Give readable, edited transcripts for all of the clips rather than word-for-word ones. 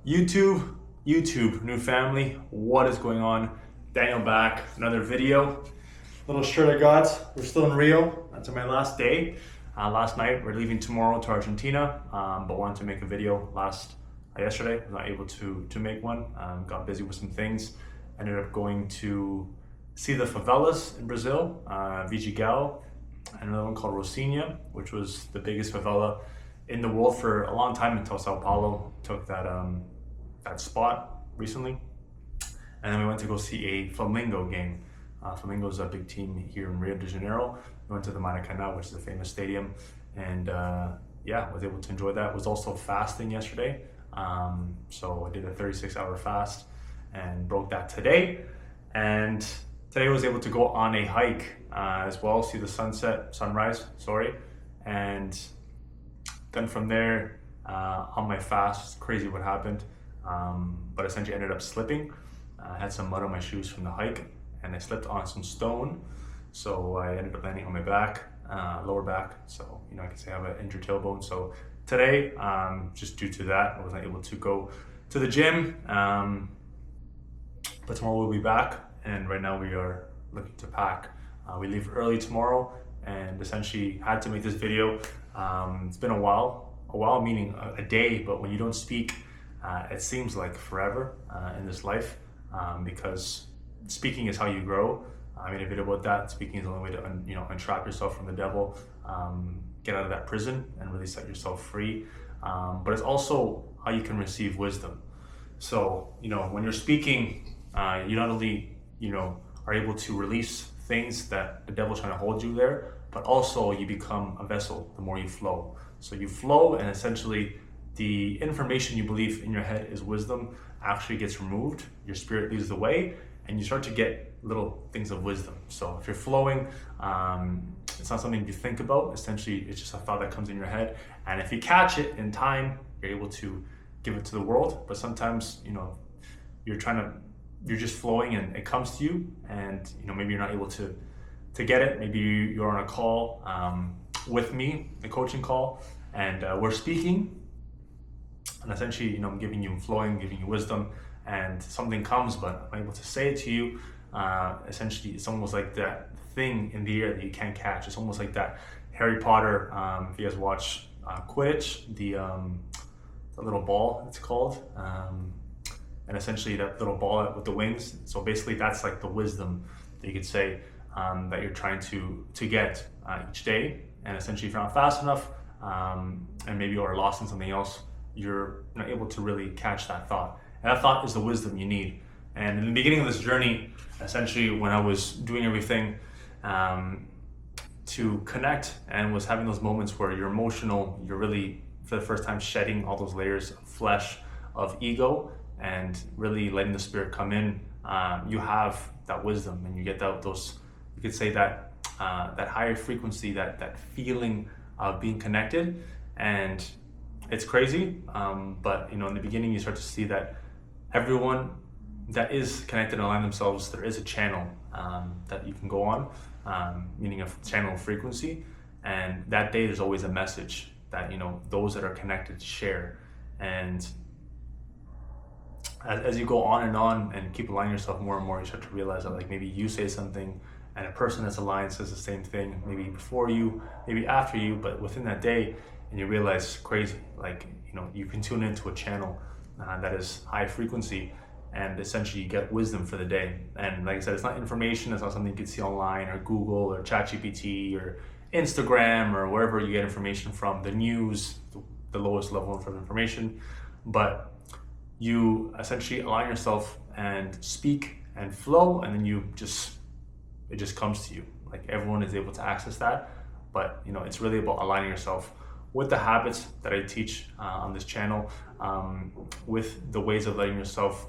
YouTube, new family, what is going on? Daniel back, another video. Little shirt I got, we're still in Rio, that's my last day. Last night, we're leaving tomorrow to Argentina, but wanted to make a video yesterday. Was not able to make one, got busy with some things. Ended up going to see the favelas in Brazil, Vidigal, and another one called Rocinha, which was the biggest favela in the world for a long time until Sao Paulo took that spot recently. And then we went to go see a Flamengo game. Flamengo is a big team here in Rio de Janeiro. We went to the Maracanã, which is a famous stadium, and was able to enjoy that. Was also fasting yesterday, so I did a 36-hour fast and broke that today. And today I was able to go on a hike as well, see the sunrise, and then from there on my fast, it's crazy what happened, but essentially ended up slipping. I had some mud on my shoes from the hike and I slipped on some stone, so I ended up landing on my back, lower back, so I can say I have an injured tailbone. So today, just due to that, I wasn't able to go to the gym, but tomorrow we'll be back, and right now we are looking to pack. We leave early tomorrow, and essentially had to make this video. It's been a while meaning a day, but when you don't speak, it seems like forever in this life, because speaking is how you grow. I made a video about that. Speaking is the only way to untrap yourself from the devil, get out of that prison and really set yourself free. But it's also how you can receive wisdom. So when you're speaking, you not only are able to release things that the devil's trying to hold you there, but also you become a vessel the more you flow. So you flow, and essentially the information you believe in your head is wisdom actually gets removed. Your spirit leads the way, and you start to get little things of wisdom. So if you're flowing, it's not something you think about. Essentially, it's just a thought that comes in your head. And if you catch it in time, you're able to give it to the world. But sometimes, you're just flowing and it comes to you, and maybe you're not able to get it. Maybe you're on a call with me, a coaching call, and we're speaking, and essentially I'm giving you flowing, giving you wisdom, and something comes, but I'm able to say it to you. Essentially, it's almost like that thing in the air that you can't catch. It's almost like that Harry Potter, if you guys watch Quidditch, the little ball it's called, and essentially that little ball with the wings. So basically that's like the wisdom that you could say that you're trying to get each day. And essentially if you're not fast enough, and maybe you're lost in something else, you're not able to really catch that thought. And that thought is the wisdom you need. And in the beginning of this journey, essentially when I was doing everything to connect and was having those moments where you're emotional, you're really for the first time shedding all those layers of flesh, of ego, and really letting the spirit come in, you have that wisdom, and you get those, you could say that higher frequency, that feeling of being connected. And it's crazy, but in the beginning you start to see that everyone that is connected and align themselves, there is a channel that you can go on, meaning a channel of frequency, and that day there's always a message that those that are connected share. And as you go on and keep aligning yourself more and more, you start to realize that like maybe you say something and a person that's aligned says the same thing, maybe before you, maybe after you, but within that day, and you realize crazy, like you can tune into a channel that is high frequency, and essentially you get wisdom for the day. And like I said, it's not information, it's not something you can see online or Google or ChatGPT or Instagram or wherever you get information from, the news, the lowest level of information, but you essentially align yourself and speak and flow, and then it just comes to you. Like everyone is able to access that, but it's really about aligning yourself with the habits that I teach on this channel, with the ways of letting yourself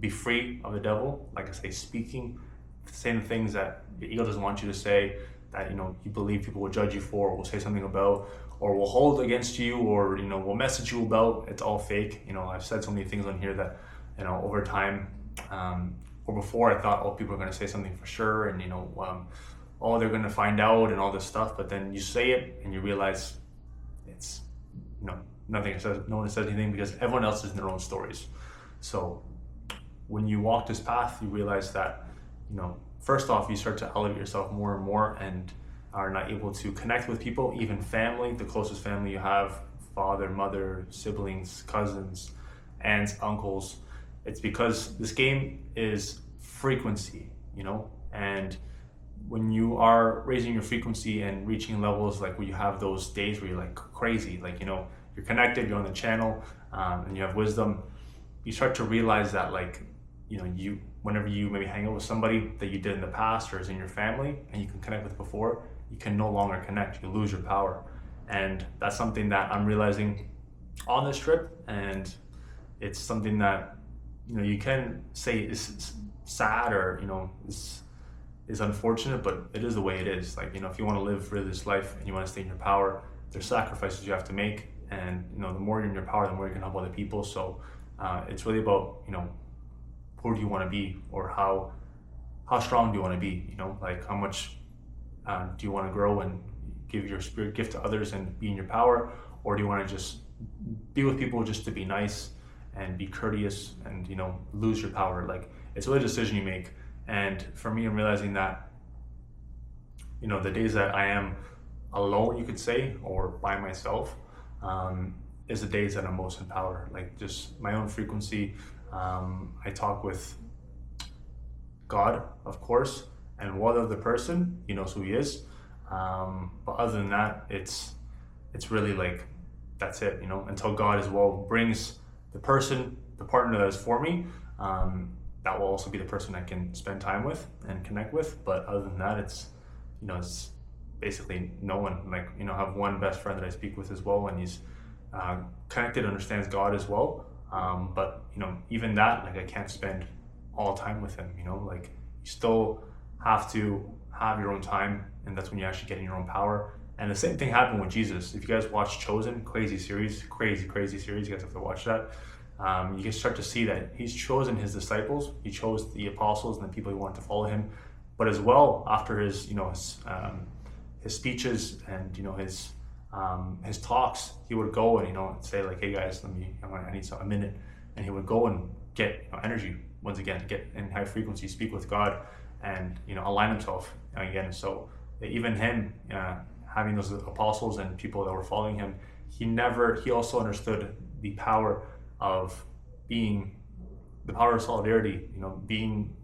be free of the devil. Like I say, speaking, saying the things that the ego doesn't want you to say, that you believe people will judge you for, or will say something about, or will hold against you, or will message you about. It's all fake. I've said so many things on here that over time, or before, I thought, oh, people are going to say something for sure, and oh, they're going to find out and all this stuff. But then you say it and you realize it's no one says anything because everyone else is in their own stories. So when you walk this path, you realize that, first off, you start to elevate yourself more and more and are not able to connect with people, even family, the closest family you have, father, mother, siblings, cousins, aunts, uncles. It's because this game is frequency, and when you are raising your frequency and reaching levels like where you have those days where you're like crazy, like, you're connected, you're on the channel, and you have wisdom, you start to realize that, like, whenever you maybe hang out with somebody that you did in the past or is in your family and you can connect with before, you can no longer connect, you lose your power. And that's something that I'm realizing on this trip, and it's something that, you can say is sad or, is unfortunate, but it is the way it is. Like, if you want to live really this life and you want to stay in your power, there's sacrifices you have to make. And, the more you're in your power, the more you can help other people. So it's really about, who do you want to be, or how strong do you want to be, like how much do you want to grow and give your spirit gift to others and be in your power, or do you want to just be with people just to be nice and be courteous and, lose your power? Like, it's really a decision you make. And for me, I'm realizing that, the days that I am alone, you could say, or by myself, is the days that I'm most in power. Like, just my own frequency. I talk with God, of course, and one other person, he knows who he is. But other than that, it's really like, that's it, until God as well brings the partner that is for me, that will also be the person I can spend time with and connect with. But other than that, it's basically no one. Like, I have one best friend that I speak with as well, and he's connected, understands God as well. But even that, like, I can't spend all time with him, like, you still have to have your own time, and that's when you actually get in your own power. And the same thing happened with Jesus. If you guys watch Chosen, crazy series, you guys have to watch that. You can start to see that he's chosen his disciples, he chose the apostles and the people who wanted to follow him. But as well, after his speeches and his talks, he would go and say, like, hey guys, I need a minute, and he would go and get energy once again, get in high frequency, speak with God, and align himself again. So even him, having those apostles and people that were following him, he also understood the power of the power of solidarity, being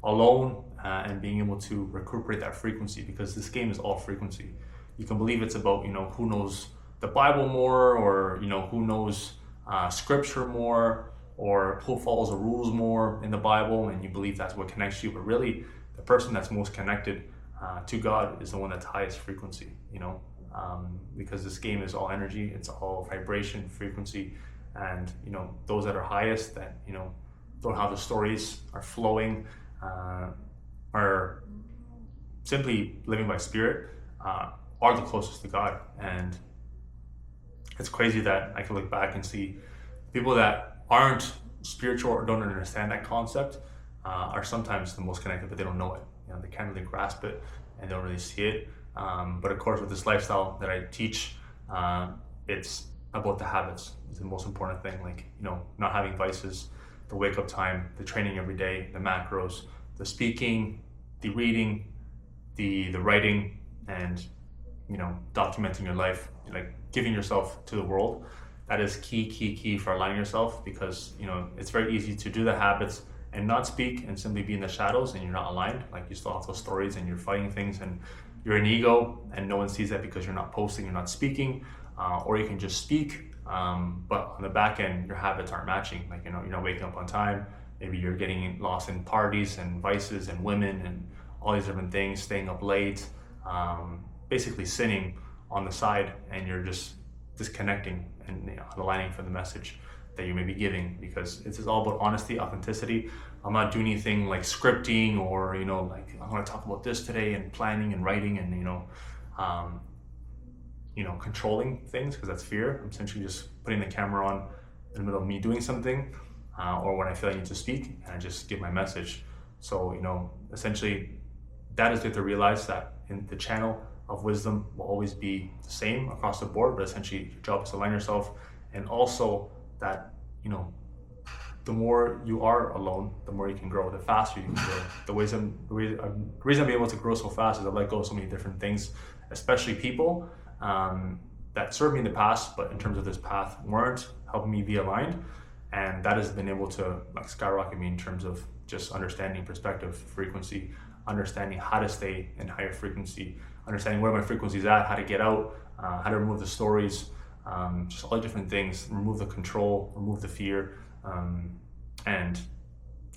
alone, and being able to recuperate that frequency, because this game is all frequency. You can believe it's about, who knows the Bible more, or, who knows scripture more, or who follows the rules more in the Bible, and you believe that's what connects you. But really, the person that's most connected to God is the one that's highest frequency, because this game is all energy, it's all vibration, frequency, and those that are highest, that don't have the stories, are flowing, are simply living by spirit, are the closest to God. And it's crazy that I can look back and see people that aren't spiritual or don't understand that concept are sometimes the most connected, but they don't know it. They can't really grasp it and they don't really see it. But of course, with this lifestyle that I teach, it's about the habits. It's the most important thing. Like, not having vices, the wake up time, the training every day, the macros, the speaking, the reading, the writing, and documenting your life, like giving yourself to the world. That is key for aligning yourself, because it's very easy to do the habits and not speak and simply be in the shadows, and you're not aligned. Like, you still have those stories and you're fighting things and you're an ego, and no one sees that because you're not posting, you're not speaking, or you can just speak, but on the back end your habits aren't matching. Like, you're not waking up on time, maybe you're getting lost in parties and vices and women and all these different things, staying up late, basically sinning on the side, and you're just disconnecting and aligning for the message that you may be giving, because it's all about honesty, authenticity. I'm not doing anything like scripting or like, I'm going to talk about this today, and planning and writing and controlling things, because that's fear. I'm essentially just putting the camera on in the middle of me doing something, or when I feel I need to speak, and I just give my message. So essentially, that is good to realize that in the channel of wisdom will always be the same across the board, but essentially your job is to align yourself and also that, you know, the more you are alone, the more you can grow, the faster you can grow. The reason I'm able to grow so fast is I let go of so many different things, especially people that served me in the past, but in terms of this path weren't helping me be aligned. And that has been able to like skyrocket me in terms of just understanding perspective, frequency, understanding how to stay in higher frequency, understanding where my frequency is at, how to get out, how to remove the stories, just all the different things, remove the control, remove the fear. And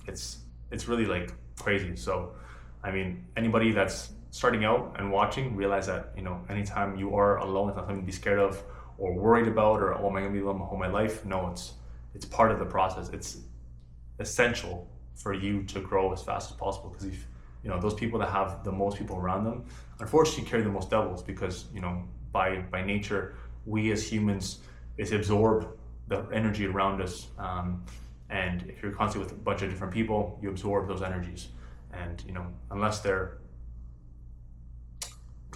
it's really like crazy. So, I mean, anybody that's starting out and watching, realize that, you know, anytime you are alone, it's not something to be scared of or worried about, or, oh, am I gonna be alone my whole my life? No, it's part of the process. It's essential for you to grow as fast as possible, because if, you know, those people that have the most people around them, unfortunately carry the most devils, because, you know, by nature, we as humans is absorb the energy around us. And if you're constantly with a bunch of different people, you absorb those energies. And, you know, unless they're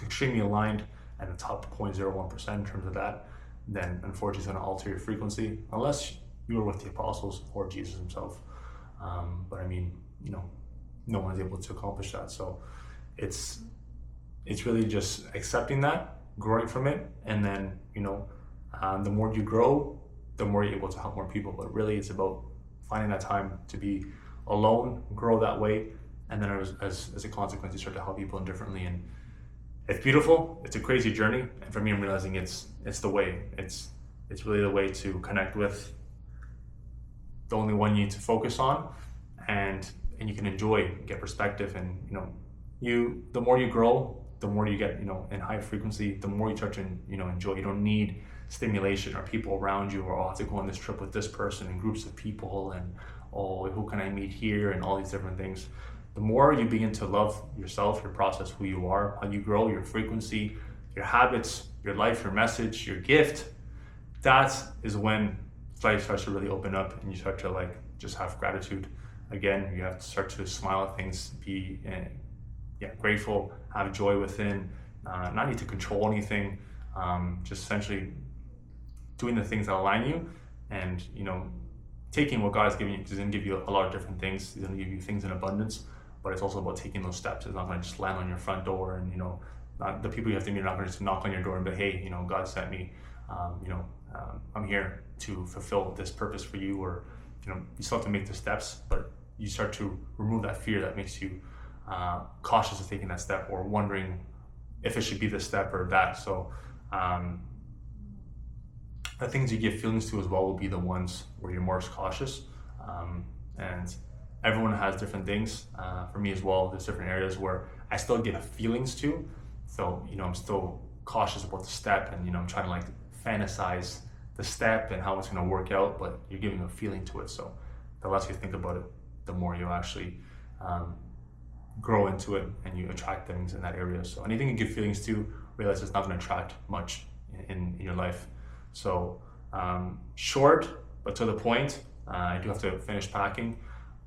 extremely aligned at the top 0.01% in terms of that, then unfortunately it's going to alter your frequency, unless you were with the apostles or Jesus himself. But I mean, you know, no one's able to accomplish that. So it's really just accepting that, growing from it, and then, you know, the more you grow, the more you're able to help more people. But really, it's about finding that time to be alone, grow that way, and then as a consequence, you start to help people differently. And it's beautiful. It's a crazy journey. And for me, I'm realizing it's the way. It's really the way to connect with the only one you need to focus on, and you can enjoy, get perspective. And, you know, the more you grow, the more you get, you know, in high frequency, the more you start to, you know, enjoy. You don't need stimulation or people around you, or, oh, I have to go on this trip with this person and groups of people, and, oh, who can I meet here, and all these different things. The more you begin to love yourself, your process, who you are, how you grow, your frequency, your habits, your life, your message, your gift, that is when life starts to really open up, and you start to like just have gratitude. Again, you have to start to smile at things, be grateful, have joy within, not need to control anything, just essentially doing the things that align you, and, you know, taking what God has given you. He's going to give you a lot of different things. He's going to give you things in abundance, but it's also about taking those steps. It's not going to just land on your front door, and, you know, the people you have to meet are not going to just knock on your door and be, hey, you know, God sent me, I'm here to fulfill this purpose for you. Or, you know, you still have to make the steps, but you start to remove that fear that makes you cautious of taking that step, or wondering if it should be this step or that. So the things you give feelings to as well will be the ones where you're most cautious. And everyone has different things. For me as well, there's different areas where I still give feelings to. So, you know, I'm still cautious about the step, and, you know, I'm trying to like fantasize the step and how it's going to work out, but you're giving a feeling to it. So the less you think about it, the more you actually grow into it, and you attract things in that area. So anything you give feelings to, realize it's not going to attract much in your life. So short, but to the point. I do have to finish packing,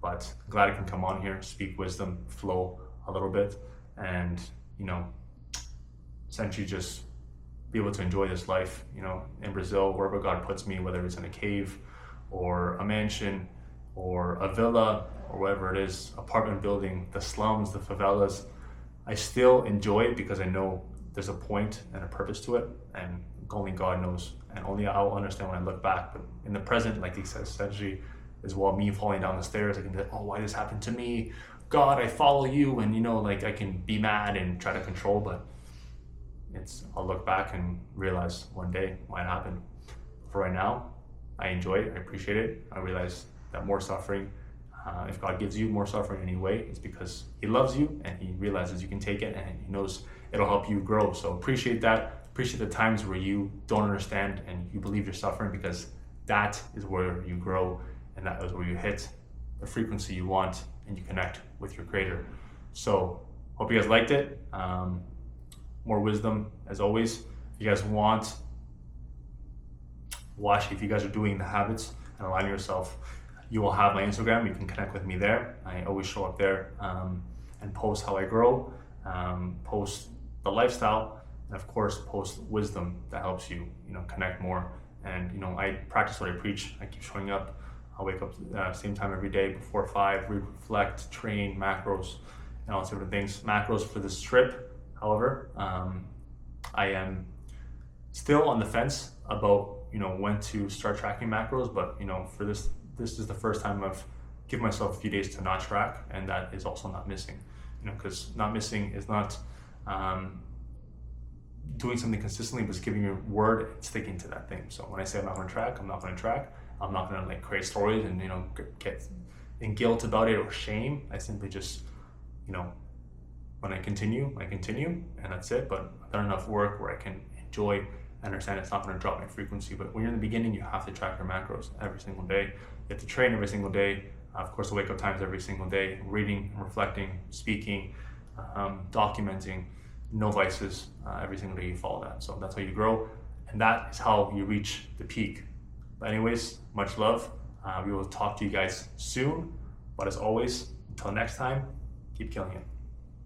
but I'm glad I can come on here, speak wisdom, flow a little bit, and, you know, essentially just be able to enjoy this life, you know, in Brazil, wherever God puts me, whether it's in a cave or a mansion or a villa or whatever it is, apartment building, the slums, the favelas. I still enjoy it because I know there's a point and a purpose to it, and only God knows, and only I'll understand when I look back. But in the present, like he says, essentially, is while me falling down the stairs, I can be like, oh, why this happened to me? God, I follow you, and, you know, like I can be mad and try to control, but I'll look back and realize one day it might happen. For right now, I enjoy it, I appreciate it. I realize that more suffering, if God gives you more suffering anyway, it's because he loves you, and he realizes you can take it, and he knows it'll help you grow. So appreciate that. Appreciate the times where you don't understand and you believe you're suffering, because that is where you grow, and that is where you hit the frequency you want, and you connect with your creator. So hope you guys liked it. More wisdom as always. If you guys want, if you guys are doing the habits and aligning yourself, you will have my Instagram. You can connect with me there. I always show up there and post how I grow, post the lifestyle, and of course post wisdom that helps you, you know, connect more And I practice what I preach. I keep showing up. I'll wake up same time every day before 5, reflect, train, macros, and all sorts of things. Macros for this trip, however, I am still on the fence about when to start tracking macros, but for this is the first time I've given myself a few days to not track, and that is also not missing. Because not missing is not doing something consistently, but it's giving your word and sticking to that thing. So when I say I'm not going to track, I'm not going to track. I'm not going to create stories and get in guilt about it or shame. I simply just when I continue, and that's it. But I've done enough work where I can enjoy and understand it's not going to drop my frequency. But when you're in the beginning, you have to track your macros every single day. You have to train every single day. Of course, the wake up times every single day, reading, reflecting, speaking, documenting, no vices. Every single day you follow that. So that's how you grow, and that is how you reach the peak. But anyways, much love. We will talk to you guys soon. But as always, until next time, keep killing it.